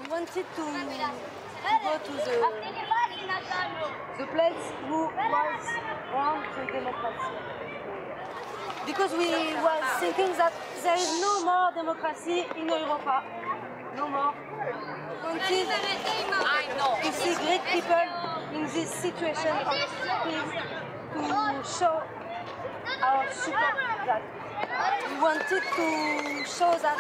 wanted to go to the place who was wrong to democracy. Because we were thinking that there is no more democracy in Europa. No more. Wanted to see Greek people in this situation of peace to show our support to that. We wanted to show that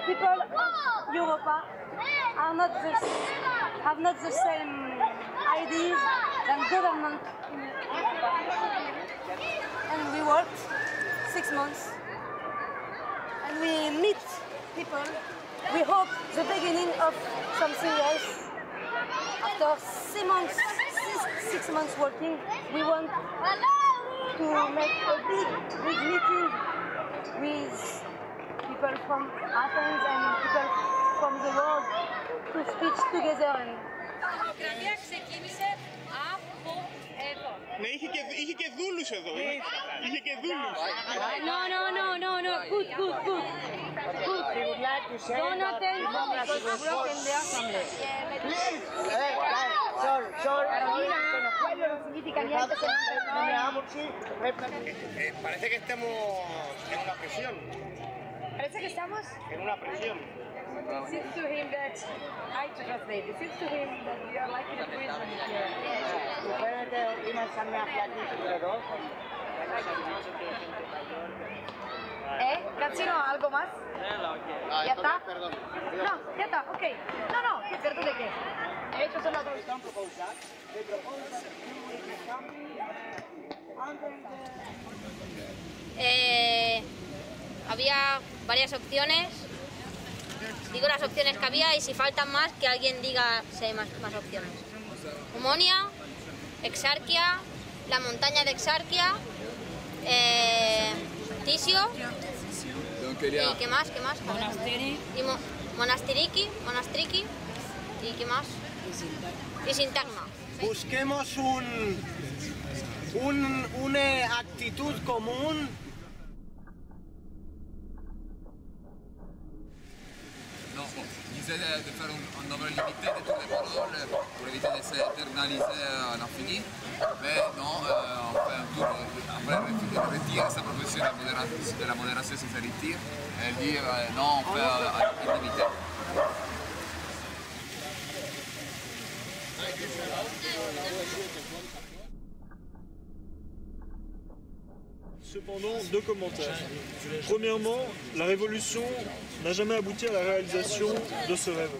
people of Europa have not the same ideas than government in Europa. And we worked 6 months and we meet people. We hope the beginning of something else. After 6 months working, we want to make a big meeting with people from Athens and people from the world to speak together. Ναι, είχε και δούλους εδώ. Είχε και δούλους. No. Good. We would like to say Don't that attend democracy was broken the assembly. Please! Sorry. Quello non significa niente se Parece que estamos en una prisión. Parece que estamos. En una prisión. It seems to him that I translate. It seems to him that we are like in a prison here. Puede irnos a mi alrededor. Cancino, ¿algo más? ¿Ya está? Perdón. No, ya está, ok. No, ¿qué perdón de qué? Estos son las dos que están propuestas. Se propone había varias opciones. Digo las opciones que había y si faltan más, que alguien diga si hay más opciones. Omonia, Exarquia, la montaña de Exarquia, Tisio, y ¿qué más? Monastriki, y ¿qué más? Y Sintagma. Busquemos una actitud común. Non, on disait de faire un nombre limité de toutes les paroles pour éviter de s'éternaliser à l'infini. Mais non, on fait un tour, on va retirer sa profession de la modération si ça retire et dire non, on fait à limité. Cependant, 2 commentaires. Premièrement, la révolution n'a jamais abouti à la réalisation de ce rêve.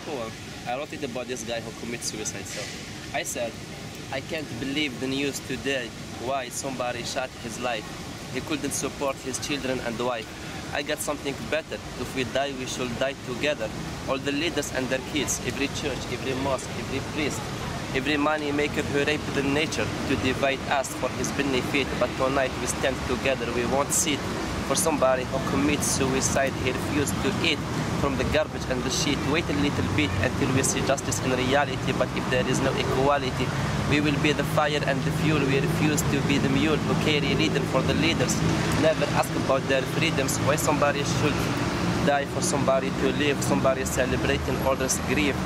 poem, I wrote it about this guy who commits suicide. So I said, I can't believe the news today why somebody shot his life. He couldn't support his children and wife. I got something better. If we die, we should die together. All the leaders and their kids, every church, every mosque, every priest, every money maker who raped the nature to divide us for his benefit. But tonight we stand together, we won't sit for somebody who commits suicide. He refused to eat from the garbage and the shit. Wait a little bit until we see justice in reality. But if there is no equality, we will be the fire and the fuel. We refuse to be the mule who carry leader for the leaders. Never ask about their freedoms. Why somebody should die for somebody to live. Somebody celebrating, others grieve.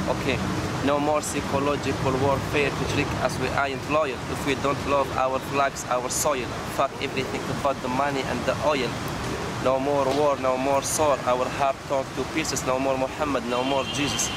Okay, no more psychological warfare to trick us. We aren't loyal if we don't love our flags, our soil. Fuck everything about the money and the oil. No more war, no more sword. Our heart torn to pieces. No more Muhammad, no more Jesus.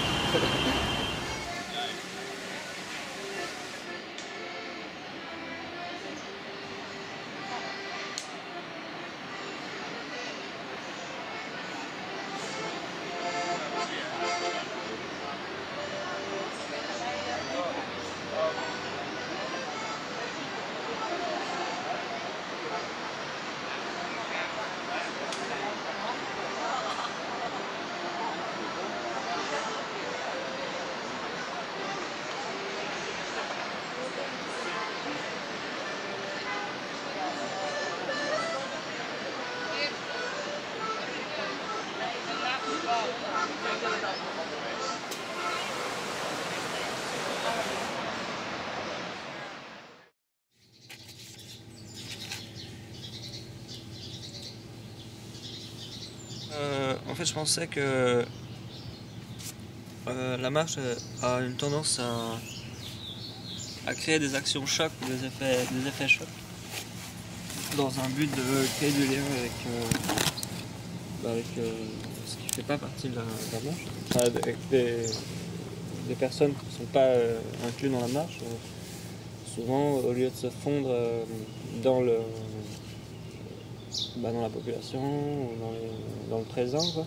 En fait, je pensais que la marche a une tendance à créer des actions chocs, des effets chocs, dans un but de créer du lien avec ce qui ne fait pas partie de la marche, enfin, avec des personnes qui ne sont pas incluses dans la marche. Souvent, au lieu de se fondre dans la population ou dans le présent, quoi.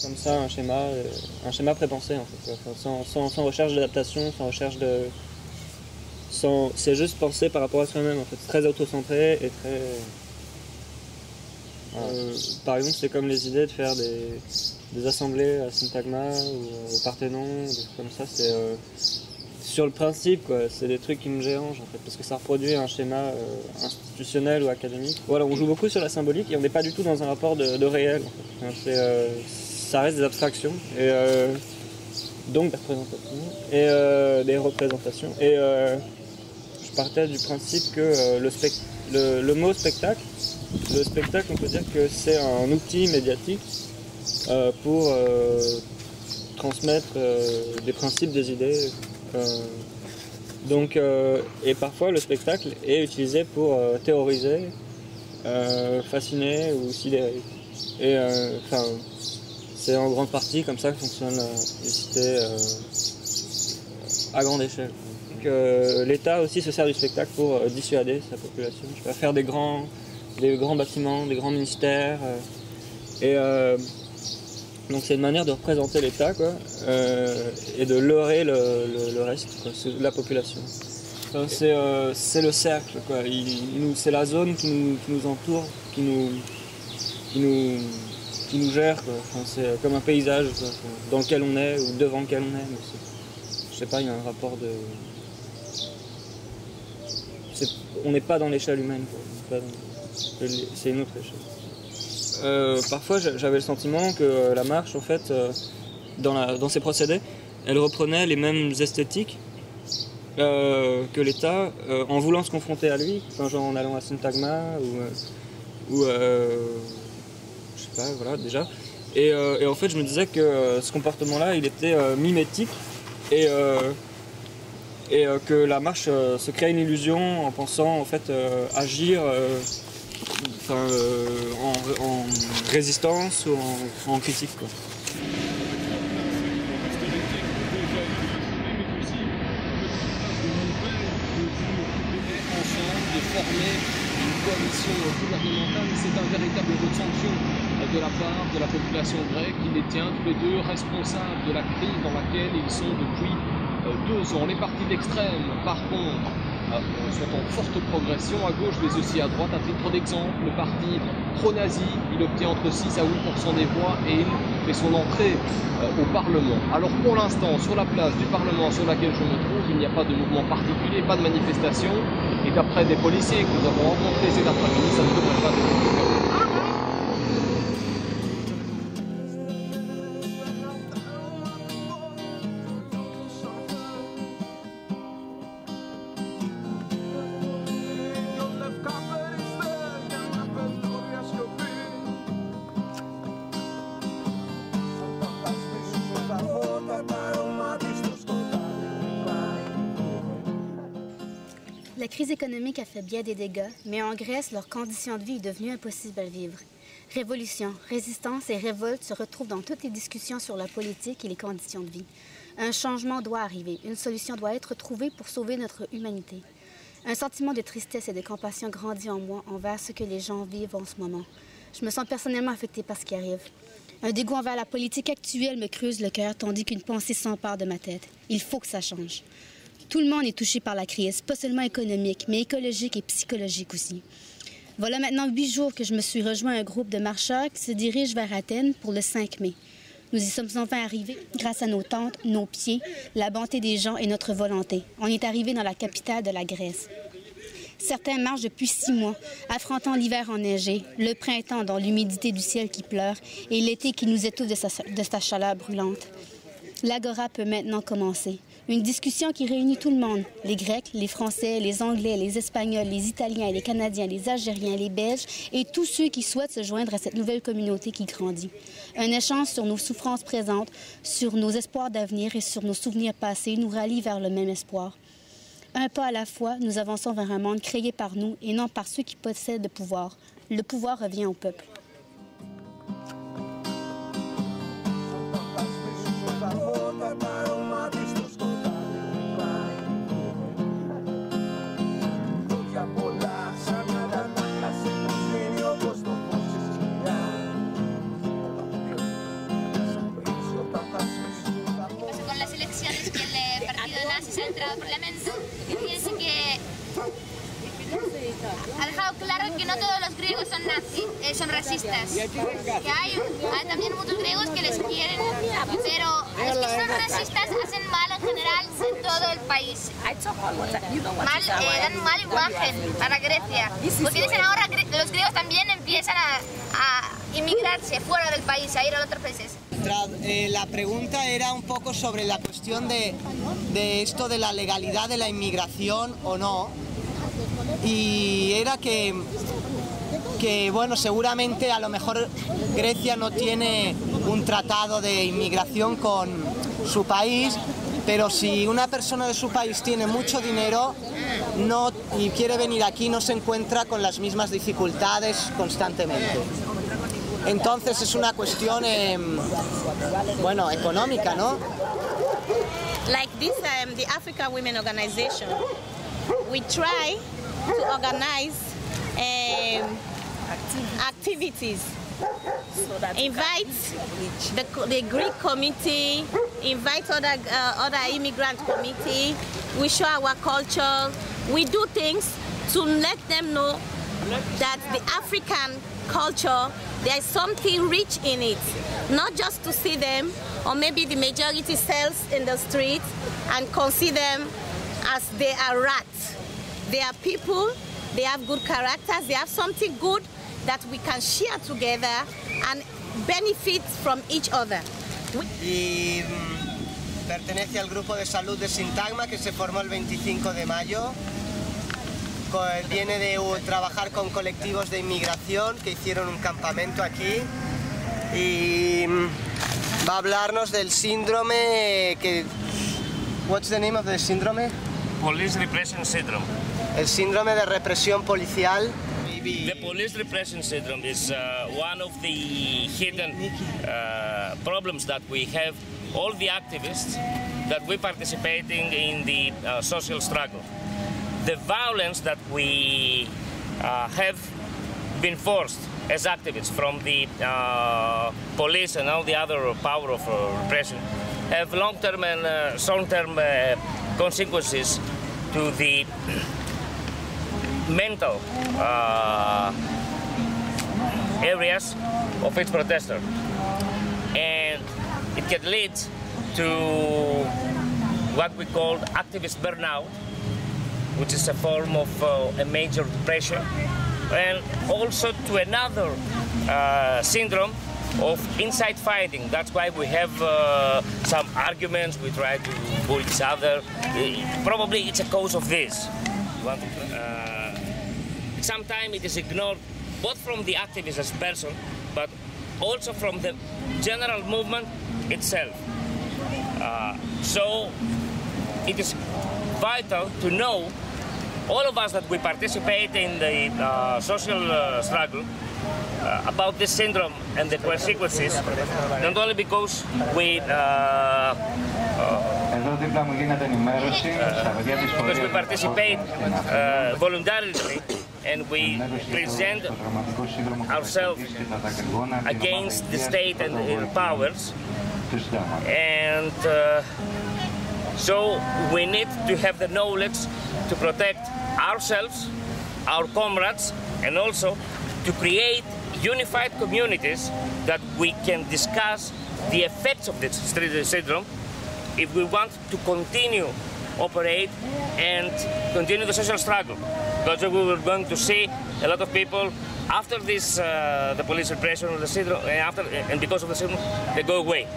Comme ça, un schéma prépensé en fait, quoi. Sans recherche d'adaptation, sans recherche de... c'est juste penser par rapport à soi-même en fait, très auto-centré et très... par exemple, c'est comme les idées de faire des assemblées à Syntagma ou au Parthénon, des trucs comme ça, c'est... sur le principe, quoi, c'est des trucs qui me dérangent en fait, parce que ça reproduit un schéma institutionnel ou académique. Voilà, on joue beaucoup sur la symbolique et on n'est pas du tout dans un rapport de réel. En fait. Ça reste des abstractions et donc des représentations et des représentations. Et je partais du principe que le mot spectacle, on peut dire que c'est un outil médiatique pour transmettre des principes, des idées. Et parfois le spectacle est utilisé pour théoriser, fasciner ou sidérer. Et c'est en grande partie comme ça que fonctionne la publicité à grande échelle. L'État aussi se sert du spectacle pour dissuader sa population. Je peux faire des grands bâtiments, des grands ministères. Donc c'est une manière de représenter l'État, quoi, et de leurrer le reste, quoi, la population. Enfin, c'est le cercle, quoi. C'est la zone qui nous entoure, qui nous gère, quoi. Enfin, c'est comme un paysage, quoi, dans lequel on est ou devant lequel on est. Mais je sais pas, il y a un rapport de... On n'est pas dans l'échelle humaine, quoi. C'est une autre échelle. Parfois j'avais le sentiment que la marche en fait dans ses procédés elle reprenait les mêmes esthétiques que l'État en voulant se confronter à lui, enfin, genre en allant à Syntagma ou je sais pas, voilà déjà et en fait je me disais que ce comportement là il était mimétique et que la marche se crée une illusion en pensant en fait agir en résistance ou en critique, quoi. De former une coalition gouvernementale, c'est un véritable jeu de sanction de la part de la population grecque qui les tient tous les deux responsables de la crise dans laquelle ils sont depuis 2 ans. Les partis d'extrême, par contre, sont en forte progression, à gauche mais aussi à droite. À titre d'exemple, le parti pro-nazi, il obtient entre 6 à 8% des voix et il fait son entrée au Parlement. Alors pour l'instant, sur la place du Parlement sur laquelle je me trouve, il n'y a pas de mouvement particulier, pas de manifestation. Et d'après des policiers que nous avons rencontrés cet après-midi, ça ne devrait pas être. La crise économique a fait bien des dégâts, mais en Grèce, leur condition de vie est devenue impossible à vivre. Révolution, résistance et révolte se retrouvent dans toutes les discussions sur la politique et les conditions de vie. Un changement doit arriver, une solution doit être trouvée pour sauver notre humanité. Un sentiment de tristesse et de compassion grandit en moi envers ce que les gens vivent en ce moment. Je me sens personnellement affectée par ce qui arrive. Un dégoût envers la politique actuelle me creuse le cœur, tandis qu'une pensée s'empare de ma tête. Il faut que ça change. Tout le monde est touché par la crise, pas seulement économique, mais écologique et psychologique aussi. Voilà maintenant 8 jours que je me suis rejoint à un groupe de marcheurs qui se dirige vers Athènes pour le 5 mai. Nous y sommes enfin arrivés grâce à nos tentes, nos pieds, la bonté des gens et notre volonté. On est arrivés dans la capitale de la Grèce. Certains marchent depuis 6 mois, affrontant l'hiver enneigé, le printemps dans l'humidité du ciel qui pleure et l'été qui nous étouffe de sa chaleur brûlante. L'agora peut maintenant commencer. Une discussion qui réunit tout le monde, les Grecs, les Français, les Anglais, les Espagnols, les Italiens, les Canadiens, les Algériens, les Belges et tous ceux qui souhaitent se joindre à cette nouvelle communauté qui grandit. Un échange sur nos souffrances présentes, sur nos espoirs d'avenir et sur nos souvenirs passés nous rallie vers le même espoir. Un pas à la fois, nous avançons vers un monde créé par nous et non par ceux qui possèdent le pouvoir. Le pouvoir revient au peuple. Al Parlamento, fíjense que ha dejado claro que no todos los griegos son nazis, son racistas, que hay también muchos griegos que les quieren, pero los que son racistas hacen mal en general en todo el país. Dan mala imagen para Grecia, porque dicen ahora que los griegos también empiezan a inmigrarse fuera del país, a ir a otros países. La pregunta era un poco sobre la cuestión de esto de la legalidad de la inmigración o no, y era que bueno, seguramente a lo mejor Grecia no tiene un tratado de inmigración con su país, pero si una persona de su país tiene mucho dinero y quiere venir aquí, no se encuentra con las mismas dificultades constantemente. Entonces es una cuestión, bueno, económica, ¿no? Like this, the African Women Organization, we try to organize activities. Invite the Greek committee, invite other immigrant committee. We show our culture. We do things to let them know that the African culture, there is something rich in it, not just to see them, or maybe the majority sells in the streets and consider them as they are rats. They are people, they have good characters, they have something good that we can share together and benefit from each other. Y pertenece al grupo de salud de Sintagma que se formó el 25 de mayo. Viene de trabajar con colectivos de inmigración que hicieron un campamento aquí y va a hablarnos del síndrome que... What's the name of the síndrome? Police Repression Syndrome. El síndrome de represión policial. The police repression syndrome is one of the hidden problems that we have, all the activists that we participating in the social struggle. The violence that we have been forced as activists from the police and all the other power of repression have long-term and short-term consequences to the mental areas of each protester. And it can lead to what we call activist burnout, which is a form of a major depression, and also to another syndrome of inside fighting. That's why we have some arguments, we try to bully each other. Probably it's a cause of this. Sometimes it is ignored both from the activist as person, but also from the general movement itself. So it is vital to know, all of us that we participate in the social struggle, about this syndrome and the consequences, not only because we participate voluntarily and we present ourselves against the state and the powers, and so we need to have the knowledge to protect ourselves, our comrades, and also to create unified communities that we can discuss the effects of this syndrome if we want to continue operate and continue the social struggle. Because we were going to see a lot of people after this, the police repression of the syndrome, and because of the syndrome, they go away.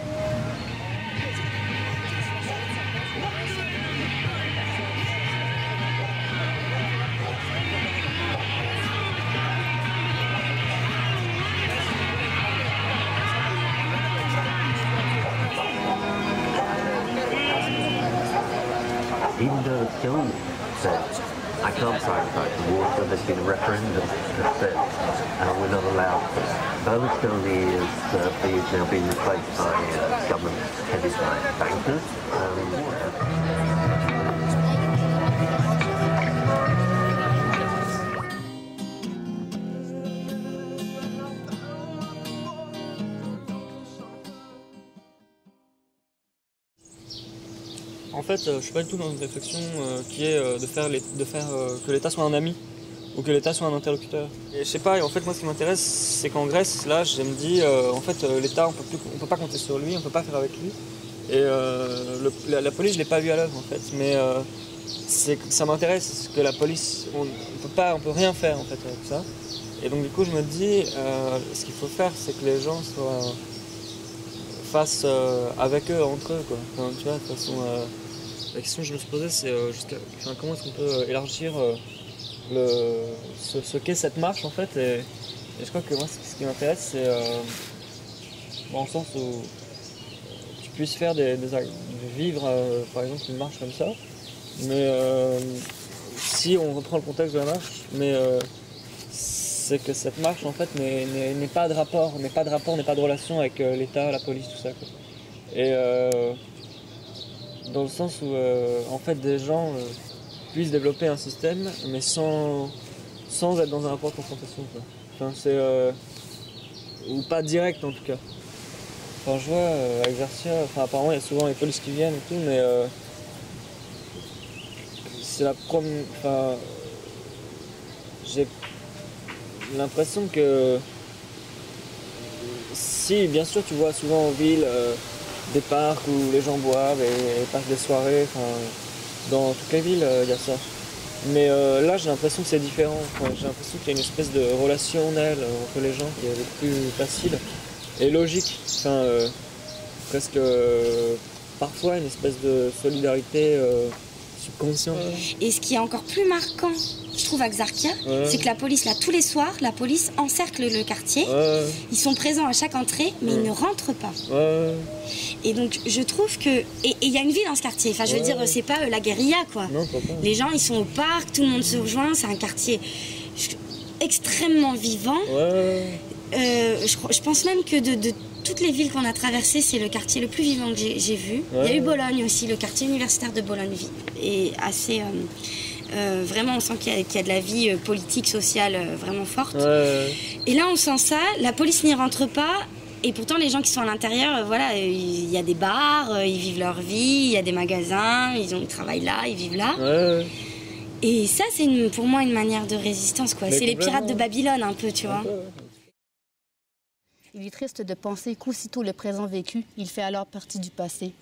Even though Stone said, I can't privatise the water, there's been a referendum that said we're not allowed to. Berlusconi is now being replaced by a government headed by bankers. En fait, je suis pas du tout dans une réflexion qui est de faire que l'État soit un ami ou que l'État soit un interlocuteur. Et je sais pas, en fait moi ce qui m'intéresse c'est qu'en Grèce, là je me dis en fait l'État on peut pas compter sur lui, on peut pas faire avec lui. Et la police je l'ai pas vu à l'œuvre en fait, mais ça m'intéresse que la police, on peut rien faire en fait avec ça. Et donc du coup je me dis ce qu'il faut faire c'est que les gens fassent avec eux, entre eux quoi. Enfin, tu vois, de toute façon, la question que je me suis posée c'est comment est-ce qu'on peut élargir ce qu'est cette marche en fait, et je crois que moi ce qui m'intéresse c'est dans le sens où tu puisses faire vivre par exemple une marche comme ça, mais si on reprend le contexte de la marche, mais c'est que cette marche en fait n'est pas de rapport, n'est pas de relation avec l'État, la police, tout ça quoi. Et dans le sens où en fait des gens puissent développer un système mais sans être dans un rapport de confrontation quoi. Enfin, c'est ou pas direct en tout cas. Enfin je vois à Exercia, apparemment il y a souvent les polices qui viennent et tout, mais c'est la première. Enfin, j'ai l'impression que si bien sûr tu vois souvent en ville des parcs où les gens boivent et passent des soirées, dans toutes les villes il y a ça. Mais là j'ai l'impression que c'est différent, j'ai l'impression qu'il y a une espèce de relationnel entre les gens qui est plus facile et logique, presque parfois une espèce de solidarité subconsciente. Et ce qui est encore plus marquant, je trouve, à Exarchia, c'est que la police, là, tous les soirs, la police encercle le quartier. Ils sont présents à chaque entrée, mais ils ne rentrent pas. Et donc, je trouve que... Et il y a une vie dans ce quartier. Enfin, je veux dire, c'est pas la guérilla, quoi. Non, les gens, ils sont au parc, tout le monde se rejoint. C'est un quartier extrêmement vivant. Je pense même que de toutes les villes qu'on a traversées, c'est le quartier le plus vivant que j'ai vu. Il y a eu Bologne aussi, le quartier universitaire de Bologne est assez Vraiment, on sent qu'il y a de la vie politique, sociale vraiment forte. Ouais. Et là, on sent ça. La police n'y rentre pas. Et pourtant, les gens qui sont à l'intérieur, voilà, il y a des bars, ils vivent leur vie, il y a des magasins, ils travaillent là, ils vivent là. Ouais. Et ça, c'est pour moi une manière de résistance, quoi. C'est les pirates de Babylone, un peu, tu vois. Il est triste de penser qu'aussitôt le présent vécu, il fait alors partie du passé.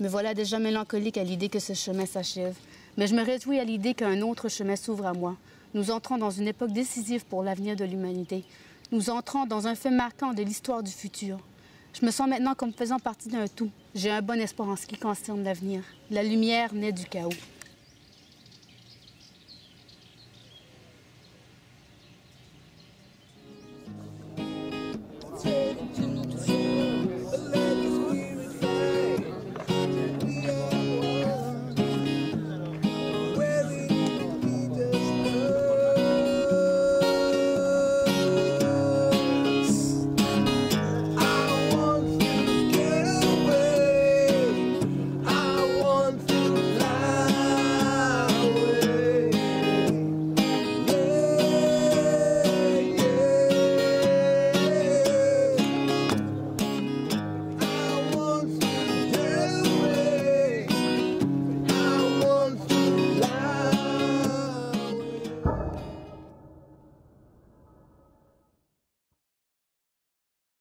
Me voilà déjà mélancolique à l'idée que ce chemin s'achève. Mais je me réjouis à l'idée qu'un autre chemin s'ouvre à moi. Nous entrons dans une époque décisive pour l'avenir de l'humanité. Nous entrons dans un fait marquant de l'histoire du futur. Je me sens maintenant comme faisant partie d'un tout. J'ai un bon espoir en ce qui concerne l'avenir. La lumière naît du chaos.